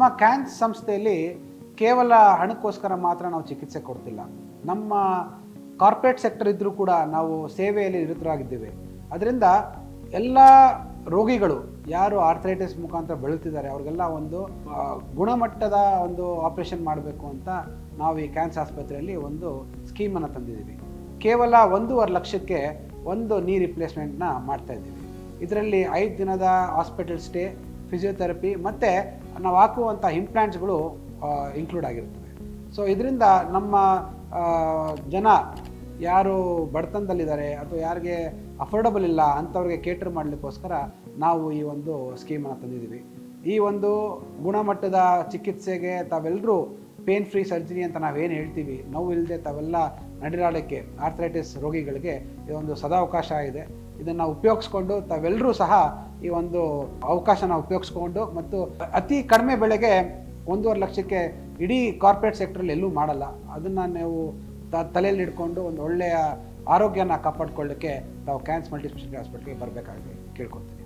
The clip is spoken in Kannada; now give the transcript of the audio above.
ನಮ್ಮ ಕ್ಯಾನ್ಸ್ ಸಂಸ್ಥೆಯಲ್ಲಿ ಕೇವಲ ಹಣಕ್ಕೋಸ್ಕರ ಮಾತ್ರ ನಾವು ಚಿಕಿತ್ಸೆ ಕೊಡ್ತಿಲ್ಲ. ನಮ್ಮ ಕಾರ್ಪೊರೇಟ್ ಸೆಕ್ಟರ್ ಇದ್ದರೂ ಕೂಡ ನಾವು ಸೇವೆಯಲ್ಲಿ ನಿರತರಾಗಿದ್ದೇವೆ. ಅದರಿಂದ ಎಲ್ಲ ರೋಗಿಗಳು ಯಾರು ಆರ್ಥರೈಟಿಸ್ ಮುಖಾಂತರ ಬಳಲ್ತಿದ್ದಾರೆ ಅವ್ರಿಗೆಲ್ಲ ಒಂದು ಗುಣಮಟ್ಟದ ಒಂದು ಆಪರೇಷನ್ ಮಾಡಬೇಕು ಅಂತ ನಾವು ಈ ಕ್ಯಾನ್ಸ್ ಆಸ್ಪತ್ರೆಯಲ್ಲಿ ಒಂದು ಸ್ಕೀಮನ್ನು ತಂದಿದ್ದೀವಿ. ಕೇವಲ 1.5 ಲಕ್ಷಕ್ಕೆ ಒಂದು ನೀ ರಿಪ್ಲೇಸ್ಮೆಂಟ್ನ ಮಾಡ್ತಾ ಇದ್ದೀವಿ. ಇದರಲ್ಲಿ 5 ದಿನದ ಹಾಸ್ಪಿಟಲ್ ಸ್ಟೇ, ಫಿಸಿಯೋಥೆರಪಿ ಮತ್ತು ನಾವು ಹಾಕುವಂಥ ಇಂಪ್ಲಾಂಟ್ಸ್ಗಳು ಇನ್ಕ್ಲೂಡ್ ಆಗಿರ್ತವೆ. ಸೊ ಇದರಿಂದ ನಮ್ಮ ಜನ ಯಾರು ಬಡತನದಲ್ಲಿದ್ದಾರೆ ಅಥವಾ ಯಾರಿಗೆ ಅಫೋರ್ಡಬಲ್ ಇಲ್ಲ ಅಂಥವ್ರಿಗೆ ಕೇಟರ್ ಮಾಡಲಿಕ್ಕೋಸ್ಕರ ನಾವು ಈ ಒಂದು ಸ್ಕೀಮನ್ನು ತಂದಿದ್ದೀವಿ. ಈ ಒಂದು ಗುಣಮಟ್ಟದ ಚಿಕಿತ್ಸೆಗೆ ತಾವೆಲ್ಲರೂ ಪೇನ್ ಫ್ರೀ ಸರ್ಜರಿ ಅಂತ ನಾವೇನು ಹೇಳ್ತೀವಿ, ನೋವು ಇಲ್ಲದೆ ತಾವೆಲ್ಲ ನಡೆದಾಡೋಕ್ಕೆ ಆರ್ಥರೈಟಿಸ್ ರೋಗಿಗಳಿಗೆ ಇದೊಂದು ಸದಾವಕಾಶ ಇದೆ. ಇದನ್ನು ಉಪಯೋಗಿಸ್ಕೊಂಡು ತಾವೆಲ್ಲರೂ ಸಹ ಈ ಒಂದು ಅವಕಾಶನ ಉಪಯೋಗಿಸ್ಕೊಂಡು ಮತ್ತು ಅತಿ ಕಡಿಮೆ ಬೆಲೆಗೆ 1.5 ಲಕ್ಷಕ್ಕೆ ಇಡೀ ಕಾರ್ಪೊರೇಟ್ ಸೆಕ್ಟ್ರಲ್ಲಿ ಎಲ್ಲೂ ಮಾಡಲ್ಲ. ಅದನ್ನು ನೀವು ತಲೆಯಲ್ಲಿ ಇಟ್ಕೊಂಡು ಒಂದು ಒಳ್ಳೆಯ ಆರೋಗ್ಯನ ಕಾಪಾಡ್ಕೊಳ್ಳೋಕ್ಕೆ ತಾವು ಕ್ಯಾನ್ಸ್ ಮಲ್ಟಿಸ್ಪೆಷಾಲಿಟಿ ಹಾಸ್ಪಿಟ್ಲಿಗೆ ಬರಬೇಕಾಗಿ ಕೇಳ್ಕೊತೀನಿ.